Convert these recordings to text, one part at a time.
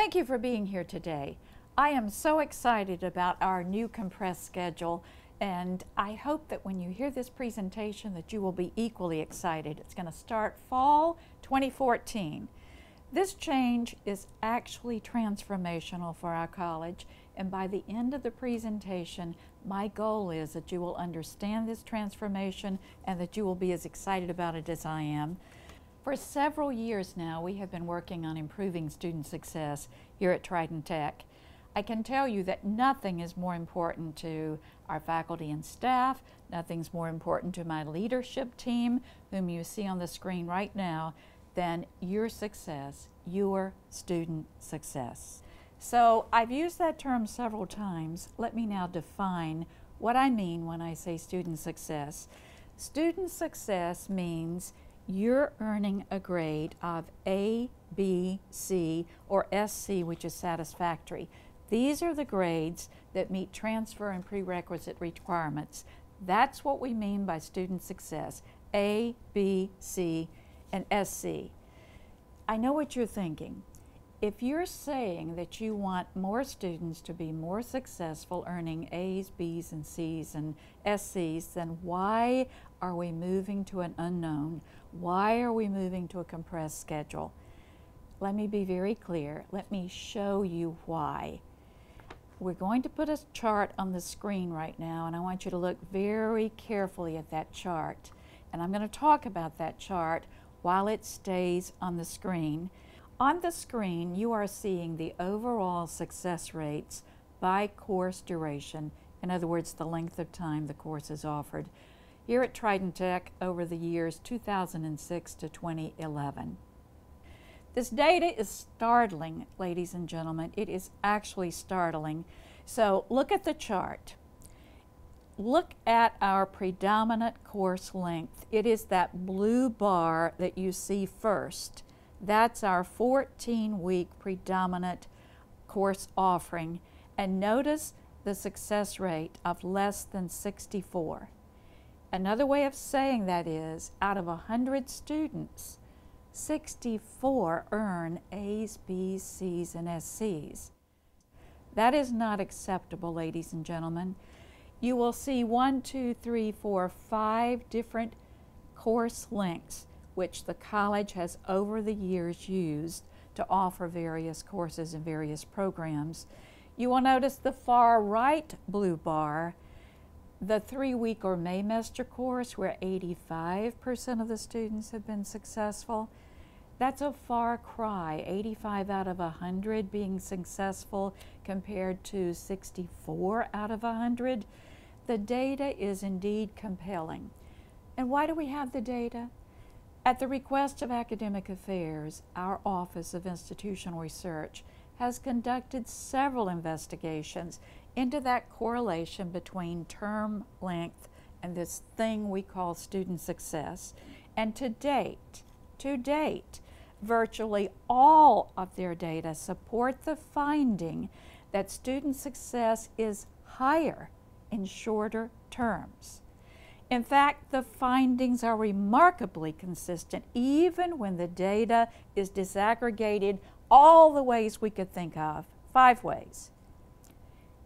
Thank you for being here today. I am so excited about our new compressed schedule, and I hope that when you hear this presentation that you will be equally excited. It's going to start fall 2014. This change is actually transformational for our college, and by the end of the presentation, my goal is that you will understand this transformation and that you will be as excited about it as I am. For several years now, we have been working on improving student success here at Trident Tech. I can tell you that nothing is more important to our faculty and staff, nothing's more important to my leadership team, whom you see on the screen right now, than your success, your student success. So I've used that term several times. Let me now define what I mean when I say student success. Student success means you're earning a grade of A, B, C, or SC, which is satisfactory. These are the grades that meet transfer and prerequisite requirements. That's what we mean by student success, A, B, C, and SC. I know what you're thinking. If you're saying that you want more students to be more successful earning A's, B's, and C's and SC's, then why are we moving to an unknown? Why are we moving to a compressed schedule? Let me be very clear. Let me show you why. We're going to put a chart on the screen right now, and I want you to look very carefully at that chart. And I'm going to talk about that chart while it stays on the screen. On the screen, you are seeing the overall success rates by course duration. In other words, the length of time the course is offered here at Trident Tech over the years 2006 to 2011. This data is startling, ladies and gentlemen. It is actually startling. So look at the chart. Look at our predominant course length. It is that blue bar that you see first. That's our 14-week predominant course offering. And notice the success rate of less than 64. Another way of saying that is, out of 100 students, 64 earn A's, B's, C's, and SC's. That is not acceptable, ladies and gentlemen. You will see 1, 2, 3, 4, 5 different course lengths which the college has over the years used to offer various courses and various programs. You will notice the far right blue bar, the 3-week or Maymester course where 85% of the students have been successful. That's a far cry, 85 out of 100 being successful compared to 64 out of 100. The data is indeed compelling. And why do we have the data? At the request of Academic Affairs, our Office of Institutional Research has conducted several investigations into that correlation between term length and this thing we call student success. And to date, virtually all of their data support the finding that student success is higher in shorter terms. In fact, the findings are remarkably consistent even when the data is disaggregated all the ways we could think of, 5 ways.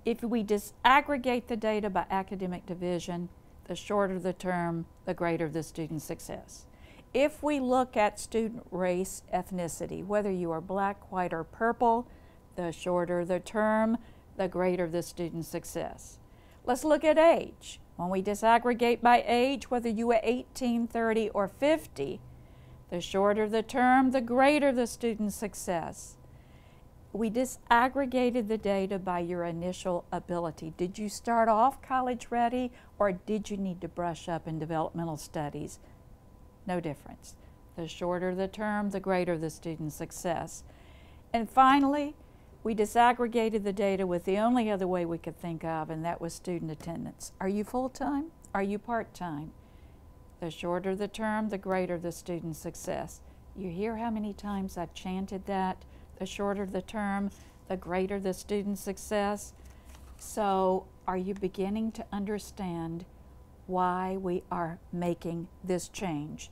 If we disaggregate the data by academic division, the shorter the term, the greater the student success. If we look at student race, ethnicity, whether you are black, white, or purple, the shorter the term, the greater the student success. Let's look at age. When we disaggregate by age, whether you are 18, 30, or 50, the shorter the term, the greater the student success. We disaggregated the data by your initial ability. Did you start off college ready, or did you need to brush up in developmental studies? No difference. The shorter the term, the greater the student success. And finally, we disaggregated the data with the only other way we could think of, and that was student attendance. Are you full-time? Are you part-time? The shorter the term, the greater the student success. You hear how many times I've chanted that? The shorter the term, the greater the student success. So are you beginning to understand why we are making this change?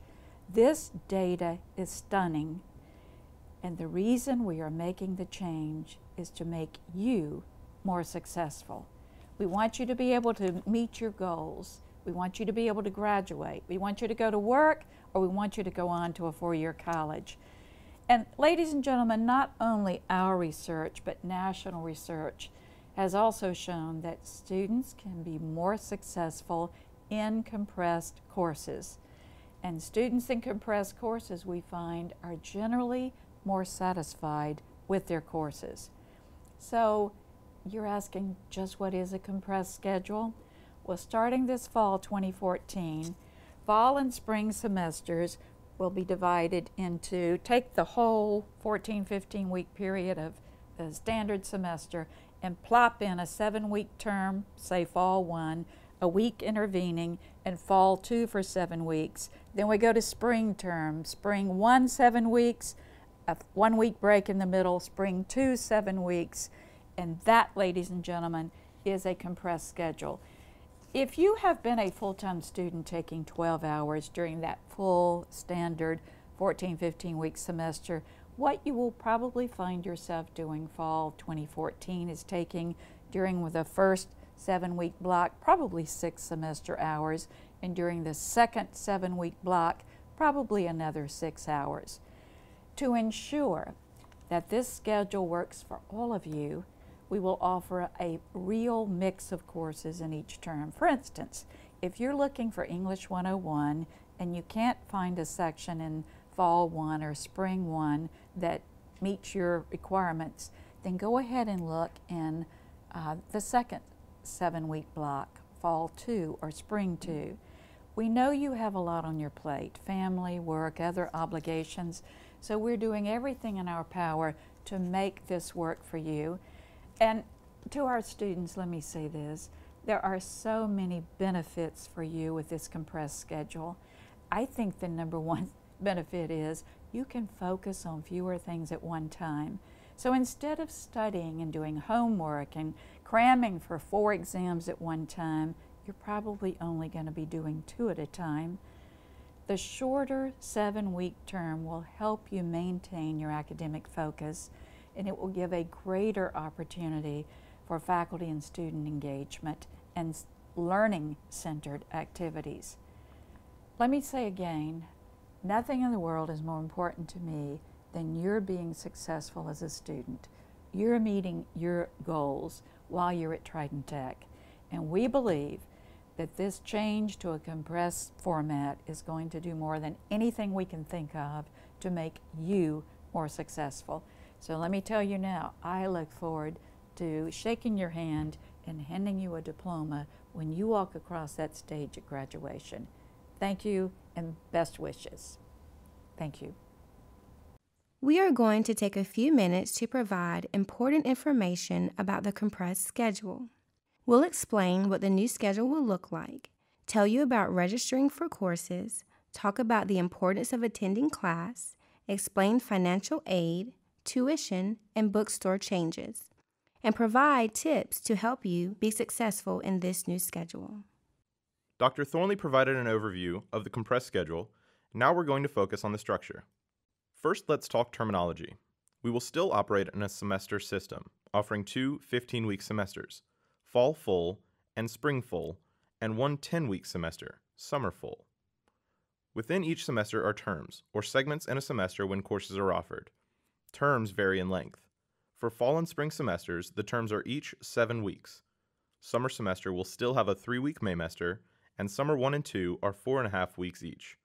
This data is stunning. And the reason we are making the change is to make you more successful. We want you to be able to meet your goals. We want you to be able to graduate. We want you to go to work, or we want you to go on to a four-year college. And ladies and gentlemen, not only our research, but national research has also shown that students can be more successful in compressed courses. And students in compressed courses, we find, are generally more satisfied with their courses. So you're asking, just what is a compressed schedule? Well, starting this fall 2014, fall and spring semesters will be divided into, take the whole 14-15 week period of the standard semester and plop in a 7-week term, say fall 1, a week intervening, and fall 2 for 7 weeks. Then we go to spring term, spring 1, 7 weeks, a 1-week break in the middle, spring 2, 7 weeks. And that, ladies and gentlemen, is a compressed schedule. If you have been a full-time student taking 12 hours during that full standard 14-15 week semester, what you will probably find yourself doing fall 2014 is taking during the first 7-week block probably 6 semester hours, and during the second 7-week block probably another 6 hours. To ensure that this schedule works for all of you, we will offer a real mix of courses in each term. For instance, if you're looking for English 101 and you can't find a section in fall 1 or spring 1 that meets your requirements, then go ahead and look in the second 7-week block, fall 2 or spring 2. We know you have a lot on your plate, family, work, other obligations, so we're doing everything in our power to make this work for you. And to our students, let me say this, there are so many benefits for you with this compressed schedule. I think the number one benefit is you can focus on fewer things at one time. So instead of studying and doing homework and cramming for 4 exams at one time, you're probably only going to be doing 2 at a time. The shorter 7-week term will help you maintain your academic focus, and it will give a greater opportunity for faculty and student engagement and learning-centered activities. Let me say again, nothing in the world is more important to me than your being successful as a student. You're meeting your goals while you're at Trident Tech. And we believe that this change to a compressed format is going to do more than anything we can think of to make you more successful. So let me tell you now, I look forward to shaking your hand and handing you a diploma when you walk across that stage at graduation. Thank you and best wishes. Thank you. We are going to take a few minutes to provide important information about the compressed schedule. We'll explain what the new schedule will look like, tell you about registering for courses, talk about the importance of attending class, explain financial aid, tuition, and bookstore changes, and provide tips to help you be successful in this new schedule. Dr. Thornley provided an overview of the compressed schedule. Now we're going to focus on the structure. First, let's talk terminology. We will still operate in a semester system, offering 2 15-week semesters, fall full and spring full, and 1 10-week semester, summer full. Within each semester are terms, or segments in a semester when courses are offered. Terms vary in length. For fall and spring semesters, the terms are each 7 weeks. Summer semester will still have a 3-week Maymester, and summer 1 and 2 are 4.5 weeks each.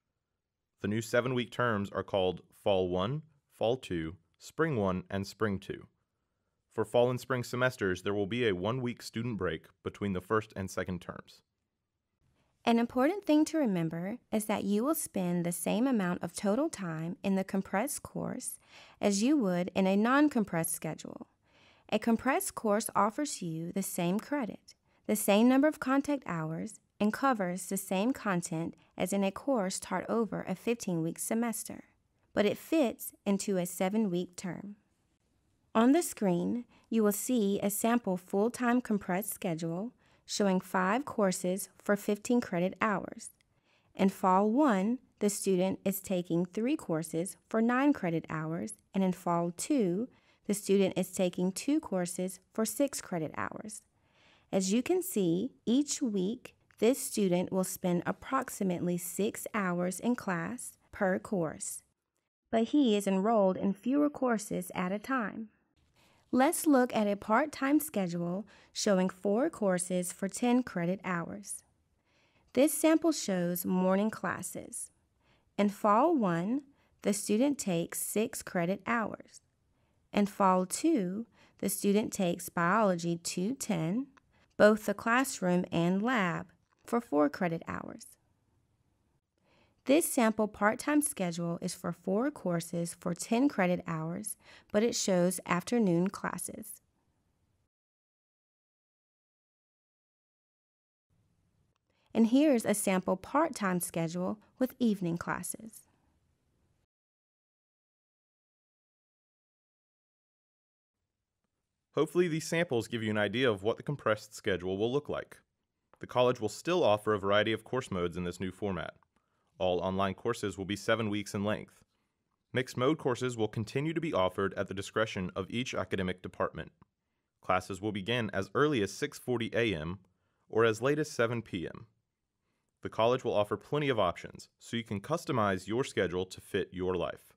The new 7-week terms are called Fall 1, Fall 2, Spring 1, and Spring 2. For fall and spring semesters, there will be a 1-week student break between the first and second terms. An important thing to remember is that you will spend the same amount of total time in the compressed course as you would in a non-compressed schedule. A compressed course offers you the same credit, the same number of contact hours, and covers the same content as in a course taught over a 15-week semester, but it fits into a 7-week term. On the screen, you will see a sample full-time compressed schedule showing 5 courses for 15 credit hours. In Fall 1, the student is taking 3 courses for 9 credit hours, and in Fall 2, the student is taking 2 courses for 6 credit hours. As you can see, each week, this student will spend approximately 6 hours in class per course, but he is enrolled in fewer courses at a time. Let's look at a part-time schedule showing 4 courses for 10 credit hours. This sample shows morning classes. In Fall 1, the student takes 6 credit hours. In Fall 2, the student takes Biology 210, both the classroom and lab, for 4 credit hours. This sample part-time schedule is for 4 courses for 10 credit hours, but it shows afternoon classes. And here's a sample part-time schedule with evening classes. Hopefully these samples give you an idea of what the compressed schedule will look like. The college will still offer a variety of course modes in this new format. All online courses will be 7 weeks in length. Mixed mode courses will continue to be offered at the discretion of each academic department. Classes will begin as early as 6:40 a.m. or as late as 7 p.m. The college will offer plenty of options, so you can customize your schedule to fit your life.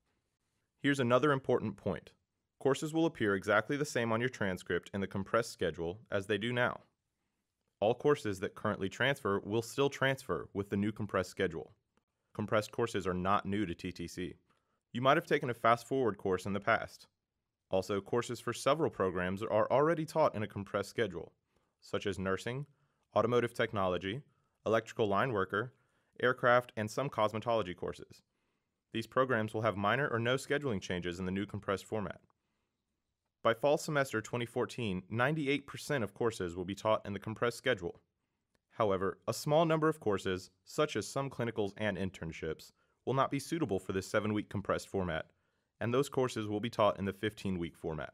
Here's another important point. Courses will appear exactly the same on your transcript in the compressed schedule as they do now. All courses that currently transfer will still transfer with the new compressed schedule. Compressed courses are not new to TTC. You might have taken a fast-forward course in the past. Also, courses for several programs are already taught in a compressed schedule, such as nursing, automotive technology, electrical line worker, aircraft, and some cosmetology courses. These programs will have minor or no scheduling changes in the new compressed format. By fall semester 2014, 98% of courses will be taught in the compressed schedule. However, a small number of courses, such as some clinicals and internships, will not be suitable for this 7-week compressed format, and those courses will be taught in the 15-week format.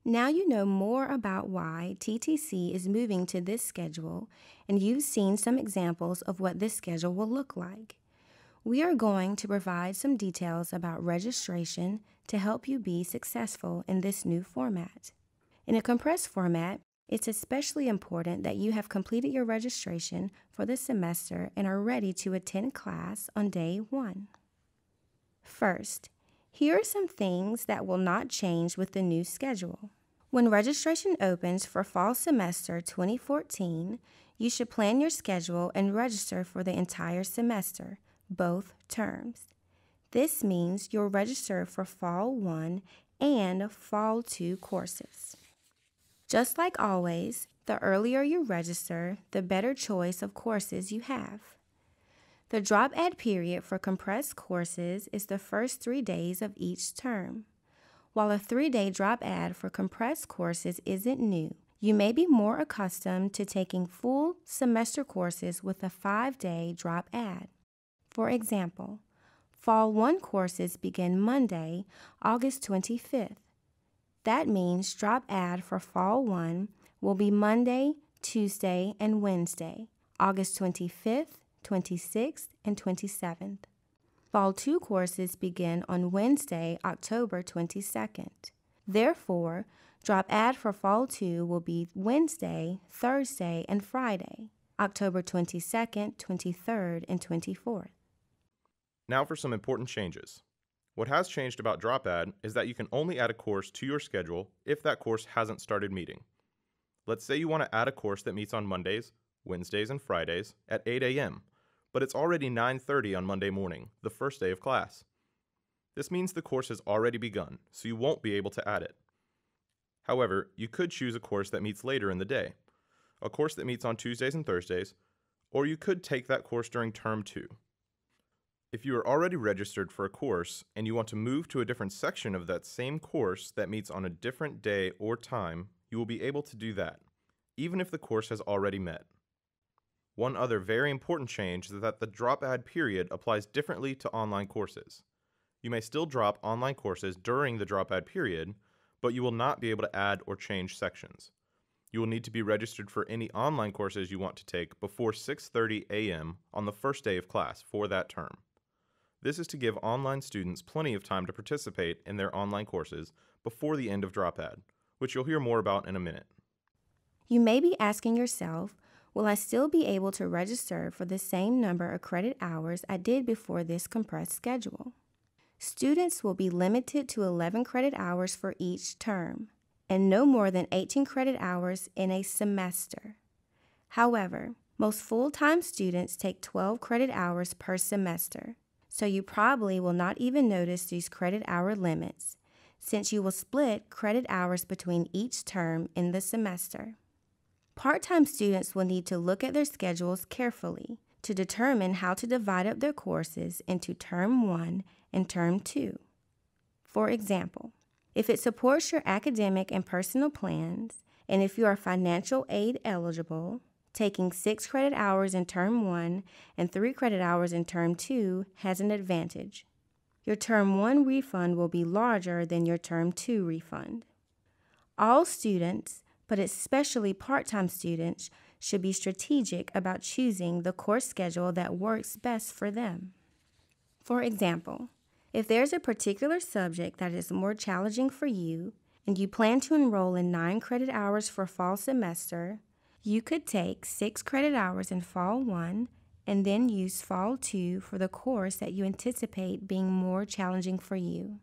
Now you know more about why TTC is moving to this schedule, and you've seen some examples of what this schedule will look like. We are going to provide some details about registration to help you be successful in this new format. In a compressed format, it's especially important that you have completed your registration for the semester and are ready to attend class on day 1. First, here are some things that will not change with the new schedule. When registration opens for fall semester 2014, you should plan your schedule and register for the entire semester, both terms. This means you'll register for Fall 1 and Fall 2 courses. Just like always, the earlier you register, the better choice of courses you have. The DropAdd period for compressed courses is the first 3 days of each term. While a 3-day DropAdd for compressed courses isn't new, you may be more accustomed to taking full semester courses with a 5-day DropAdd. For example, Fall 1 courses begin Monday, August 25th. That means DropAdd for Fall 1 will be Monday, Tuesday, and Wednesday, August 25th, 26th, and 27th. Fall 2 courses begin on Wednesday, October 22nd. Therefore, DropAdd for Fall 2 will be Wednesday, Thursday, and Friday, October 22nd, 23rd, and 24th. Now for some important changes. What has changed about DropAdd is that you can only add a course to your schedule if that course hasn't started meeting. Let's say you want to add a course that meets on Mondays, Wednesdays, and Fridays at 8 a.m., but it's already 9:30 on Monday morning, the first day of class. This means the course has already begun, so you won't be able to add it. However, you could choose a course that meets later in the day, a course that meets on Tuesdays and Thursdays, or you could take that course during Term 2. If you are already registered for a course and you want to move to a different section of that same course that meets on a different day or time, you will be able to do that, even if the course has already met. One other very important change is that the DropAdd period applies differently to online courses. You may still drop online courses during the DropAdd period, but you will not be able to add or change sections. You will need to be registered for any online courses you want to take before 6:30 a.m. on the first day of class for that term. This is to give online students plenty of time to participate in their online courses before the end of DropAdd, which you'll hear more about in a minute. You may be asking yourself, will I still be able to register for the same number of credit hours I did before this compressed schedule? Students will be limited to 11 credit hours for each term, and no more than 18 credit hours in a semester. However, most full-time students take 12 credit hours per semester, so you probably will not even notice these credit hour limits, since you will split credit hours between each term in the semester. Part-time students will need to look at their schedules carefully to determine how to divide up their courses into Term 1 and Term 2. For example, if it supports your academic and personal plans, and if you are financial aid eligible, taking 6 credit hours in Term 1 and 3 credit hours in Term 2 has an advantage. Your Term 1 refund will be larger than your Term 2 refund. All students, but especially part-time students, should be strategic about choosing the course schedule that works best for them. For example, if there's a particular subject that is more challenging for you and you plan to enroll in 9 credit hours for fall semester, you could take 6 credit hours in Fall 1 and then use Fall 2 for the course that you anticipate being more challenging for you.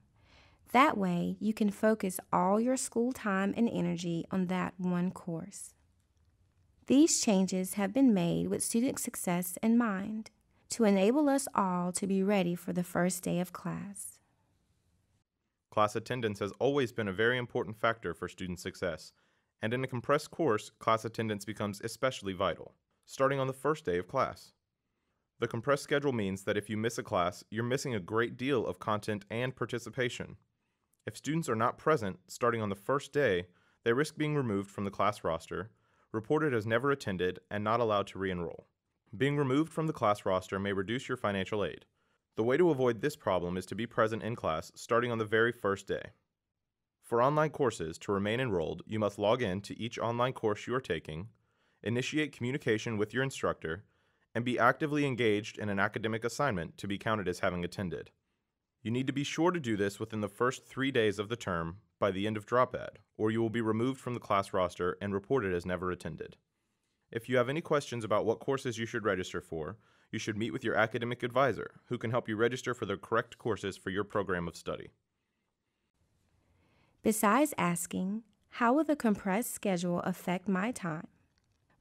That way, you can focus all your school time and energy on that one course. These changes have been made with student success in mind, to enable us all to be ready for the first day of class. Class attendance has always been a very important factor for student success, and in a compressed course, class attendance becomes especially vital, starting on the first day of class. The compressed schedule means that if you miss a class, you're missing a great deal of content and participation. If students are not present starting on the first day, they risk being removed from the class roster, reported as never attended, and not allowed to re-enroll. Being removed from the class roster may reduce your financial aid. The way to avoid this problem is to be present in class starting on the very first day. For online courses, to remain enrolled, you must log in to each online course you are taking, initiate communication with your instructor, and be actively engaged in an academic assignment to be counted as having attended. You need to be sure to do this within the first 3 days of the term by the end of DropAdd, or you will be removed from the class roster and reported as never attended. If you have any questions about what courses you should register for, you should meet with your academic advisor, who can help you register for the correct courses for your program of study. Besides asking, how will the compressed schedule affect my time?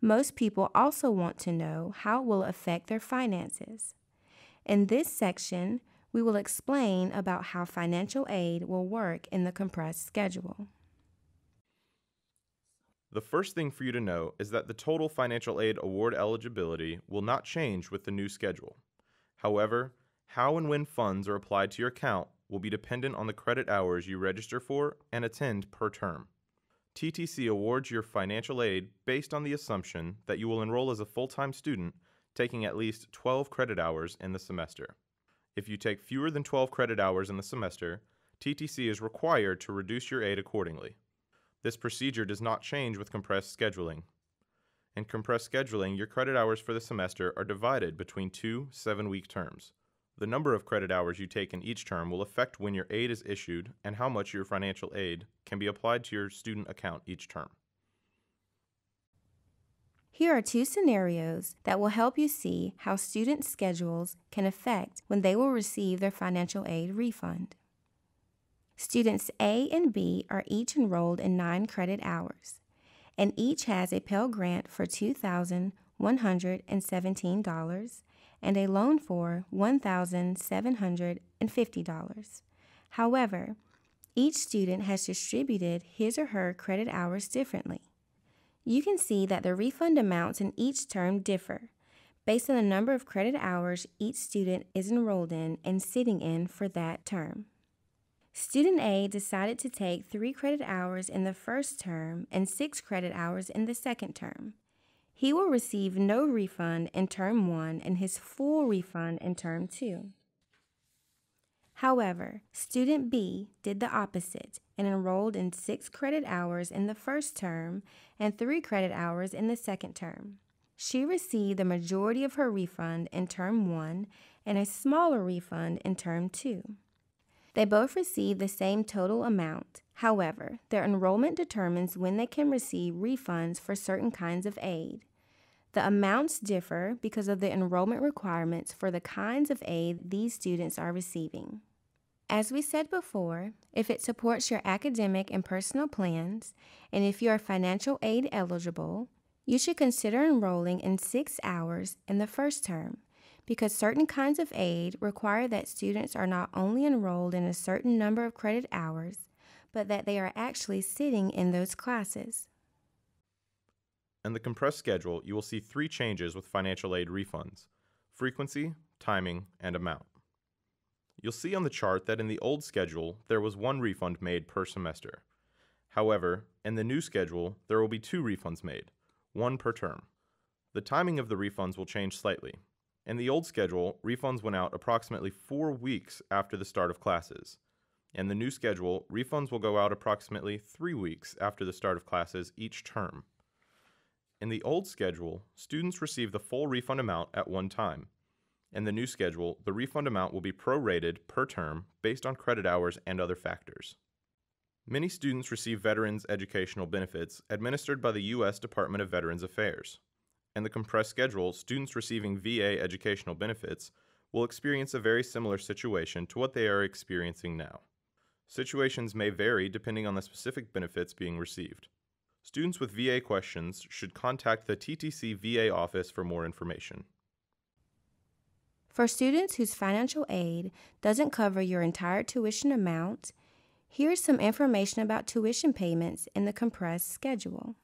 Most people also want to know how it will affect their finances. In this section, we will explain about how financial aid will work in the compressed schedule. The first thing for you to know is that the total financial aid award eligibility will not change with the new schedule. However, how and when funds are applied to your account will be dependent on the credit hours you register for and attend per term. TTC awards your financial aid based on the assumption that you will enroll as a full-time student taking at least 12 credit hours in the semester. If you take fewer than 12 credit hours in the semester, TTC is required to reduce your aid accordingly. This procedure does not change with compressed scheduling. In compressed scheduling, your credit hours for the semester are divided between 2 7-week terms. The number of credit hours you take in each term will affect when your aid is issued and how much your financial aid can be applied to your student account each term. Here are 2 scenarios that will help you see how student schedules can affect when they will receive their financial aid refund. Students A and B are each enrolled in 9 credit hours, and each has a Pell Grant for $2,117 and a loan for $1,750. However, each student has distributed his or her credit hours differently. You can see that the refund amounts in each term differ based on the number of credit hours each student is enrolled in and sitting in for that term. Student A decided to take 3 credit hours in the first term and 6 credit hours in the second term. He will receive no refund in Term 1 and his full refund in Term 2. However, Student B did the opposite and enrolled in 6 credit hours in the first term and 3 credit hours in the second term. She received the majority of her refund in Term 1 and a smaller refund in Term 2. They both receive the same total amount. However, their enrollment determines when they can receive refunds for certain kinds of aid. The amounts differ because of the enrollment requirements for the kinds of aid these students are receiving. As we said before, if it supports your academic and personal plans, and if you are financial aid eligible, you should consider enrolling in 6 hours in the first term, because certain kinds of aid require that students are not only enrolled in a certain number of credit hours, but that they are actually sitting in those classes. In the compressed schedule, you will see 3 changes with financial aid refunds: frequency, timing, and amount. You'll see on the chart that in the old schedule, there was 1 refund made per semester. However, in the new schedule, there will be 2 refunds made, 1 per term. The timing of the refunds will change slightly. In the old schedule, refunds went out approximately 4 weeks after the start of classes. In the new schedule, refunds will go out approximately 3 weeks after the start of classes each term. In the old schedule, students receive the full refund amount at one time. In the new schedule, the refund amount will be prorated per term based on credit hours and other factors. Many students receive Veterans Educational Benefits administered by the U.S. Department of Veterans Affairs. In the compressed schedule, students receiving VA educational benefits will experience a very similar situation to what they are experiencing now. Situations may vary depending on the specific benefits being received. Students with VA questions should contact the TTC VA office for more information. For students whose financial aid doesn't cover your entire tuition amount, here's some information about tuition payments in the compressed schedule.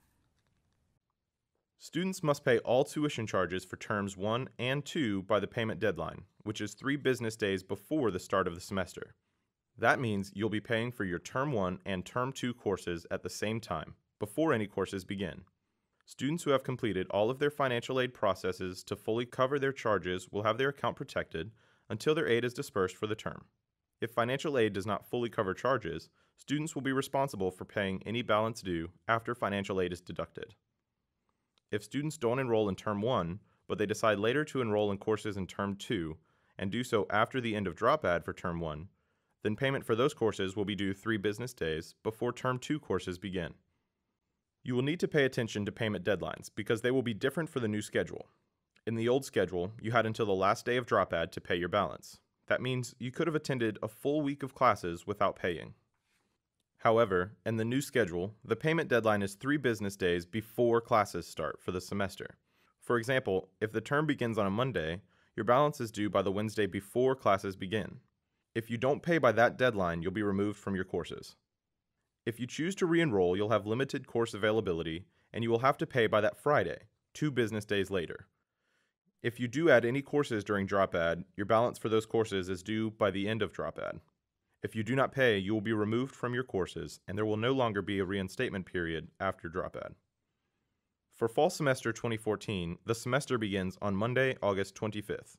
Students must pay all tuition charges for terms 1 and 2 by the payment deadline, which is 3 business days before the start of the semester. That means you'll be paying for your Term 1 and Term 2 courses at the same time, before any courses begin. Students who have completed all of their financial aid processes to fully cover their charges will have their account protected until their aid is dispersed for the term. If financial aid does not fully cover charges, students will be responsible for paying any balance due after financial aid is deducted. If students don't enroll in Term 1, but they decide later to enroll in courses in Term 2, and do so after the end of DropAdd for Term 1, then payment for those courses will be due 3 business days before Term 2 courses begin. You will need to pay attention to payment deadlines because they will be different for the new schedule. In the old schedule, you had until the last day of DropAdd to pay your balance. That means you could have attended a full week of classes without paying. However, in the new schedule, the payment deadline is 3 business days before classes start for the semester. For example, if the term begins on a Monday, your balance is due by the Wednesday before classes begin. If you don't pay by that deadline, you'll be removed from your courses. If you choose to re-enroll, you'll have limited course availability, and you will have to pay by that Friday, 2 business days later. If you do add any courses during DropAdd, your balance for those courses is due by the end of DropAdd. If you do not pay, you will be removed from your courses, and there will no longer be a reinstatement period after DropAdd. For fall semester 2014, the semester begins on Monday, August 25th.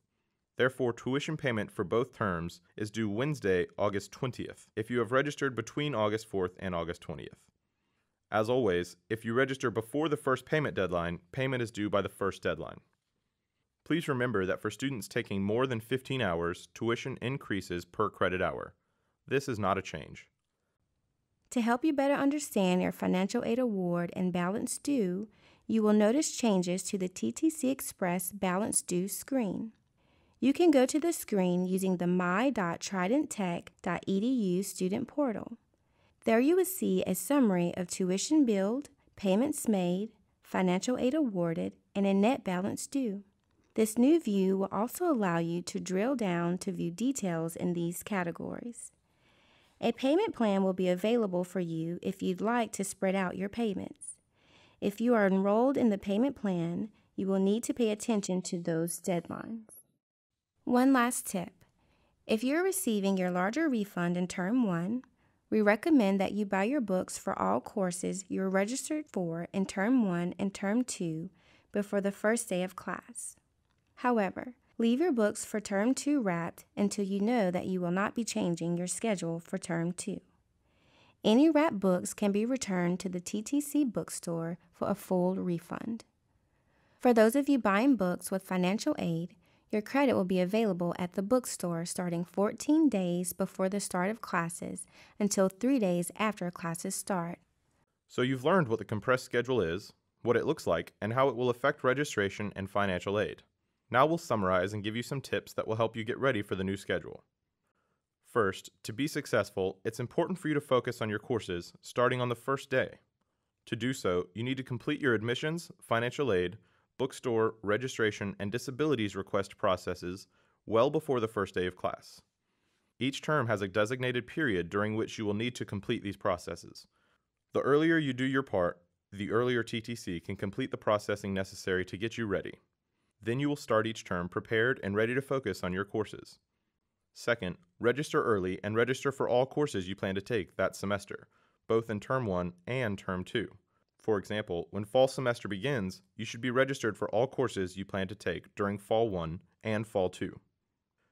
Therefore, tuition payment for both terms is due Wednesday, August 20th, if you have registered between August 4th and August 20th. As always, if you register before the first payment deadline, payment is due by the first deadline. Please remember that for students taking more than 15 hours, tuition increases per credit hour. This is not a change. To help you better understand your financial aid award and balance due, you will notice changes to the TTC Express balance due screen. You can go to the screen using the my.tridenttech.edu student portal. There you will see a summary of tuition billed, payments made, financial aid awarded, and a net balance due. This new view will also allow you to drill down to view details in these categories. A payment plan will be available for you if you'd like to spread out your payments. If you are enrolled in the payment plan, you will need to pay attention to those deadlines. One last tip. If you're receiving your larger refund in Term 1, we recommend that you buy your books for all courses you're registered for in Term 1 and Term 2 before the first day of class. However, leave your books for Term 2 wrapped until you know that you will not be changing your schedule for Term 2. Any wrapped books can be returned to the TTC bookstore for a full refund. For those of you buying books with financial aid, your credit will be available at the bookstore starting 14 days before the start of classes until 3 days after classes start. So you've learned what the compressed schedule is, what it looks like, and how it will affect registration and financial aid. Now we'll summarize and give you some tips that will help you get ready for the new schedule. First, to be successful, it's important for you to focus on your courses starting on the first day. To do so, you need to complete your admissions, financial aid, bookstore, registration, and disabilities request processes well before the first day of class. Each term has a designated period during which you will need to complete these processes. The earlier you do your part, the earlier TTC can complete the processing necessary to get you ready. Then you will start each term prepared and ready to focus on your courses. Second, register early and register for all courses you plan to take that semester, both in Term 1 and Term 2. For example, when fall semester begins, you should be registered for all courses you plan to take during Fall 1 and Fall 2.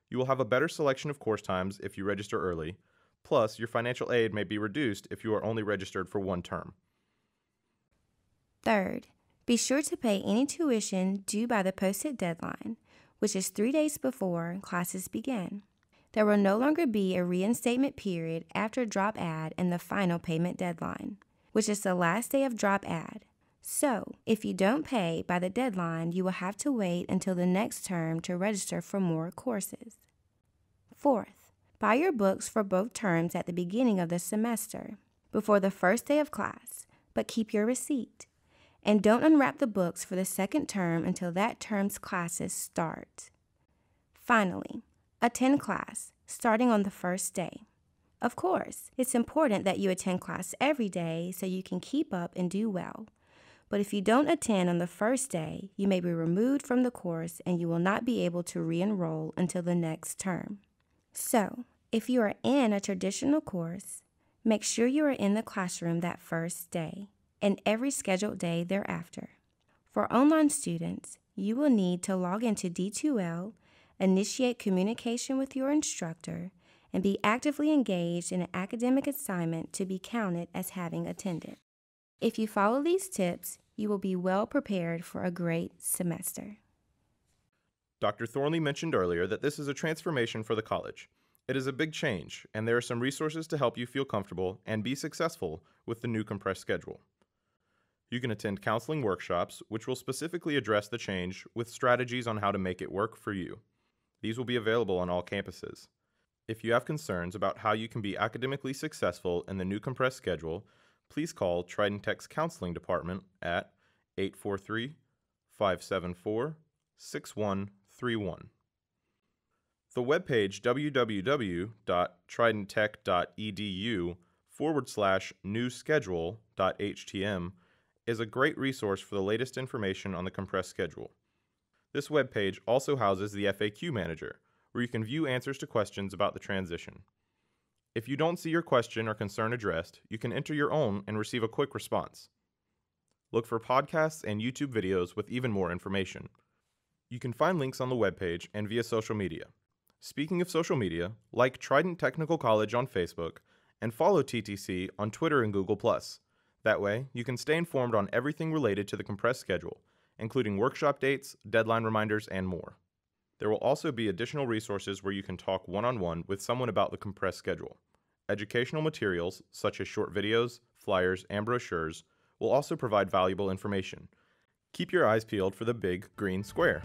You will have a better selection of course times if you register early, plus your financial aid may be reduced if you are only registered for one term. Third, be sure to pay any tuition due by the posted deadline, which is 3 days before classes begin. There will no longer be a reinstatement period after DropAdd and the final payment deadline, which is the last day of DropAdd. So, if you don't pay by the deadline, you will have to wait until the next term to register for more courses. Fourth, buy your books for both terms at the beginning of the semester, before the first day of class, but keep your receipt. And don't unwrap the books for the second term until that term's classes start. Finally, attend class, starting on the first day. Of course, it's important that you attend class every day so you can keep up and do well. But if you don't attend on the first day, you may be removed from the course and you will not be able to re-enroll until the next term. So, if you are in a traditional course, make sure you are in the classroom that first day and every scheduled day thereafter. For online students, you will need to log into D2L, initiate communication with your instructor, and be actively engaged in an academic assignment to be counted as having attended. If you follow these tips, you will be well prepared for a great semester. Dr. Thornley mentioned earlier that this is a transformation for the college. It is a big change, and there are some resources to help you feel comfortable and be successful with the new compressed schedule. You can attend counseling workshops, which will specifically address the change with strategies on how to make it work for you. These will be available on all campuses. If you have concerns about how you can be academically successful in the new compressed schedule, please call Trident Tech's counseling department at 843-574-6131. The webpage www.tridenttech.edu/newschedule.htm is a great resource for the latest information on the compressed schedule. This webpage also houses the FAQ Manager, where you can view answers to questions about the transition. If you don't see your question or concern addressed, you can enter your own and receive a quick response. Look for podcasts and YouTube videos with even more information. You can find links on the webpage and via social media. Speaking of social media, like Trident Technical College on Facebook and follow TTC on Twitter and Google+. That way, you can stay informed on everything related to the compressed schedule, including workshop dates, deadline reminders, and more. There will also be additional resources where you can talk one-on-one with someone about the compressed schedule. Educational materials, such as short videos, flyers, and brochures, will also provide valuable information. Keep your eyes peeled for the big green square.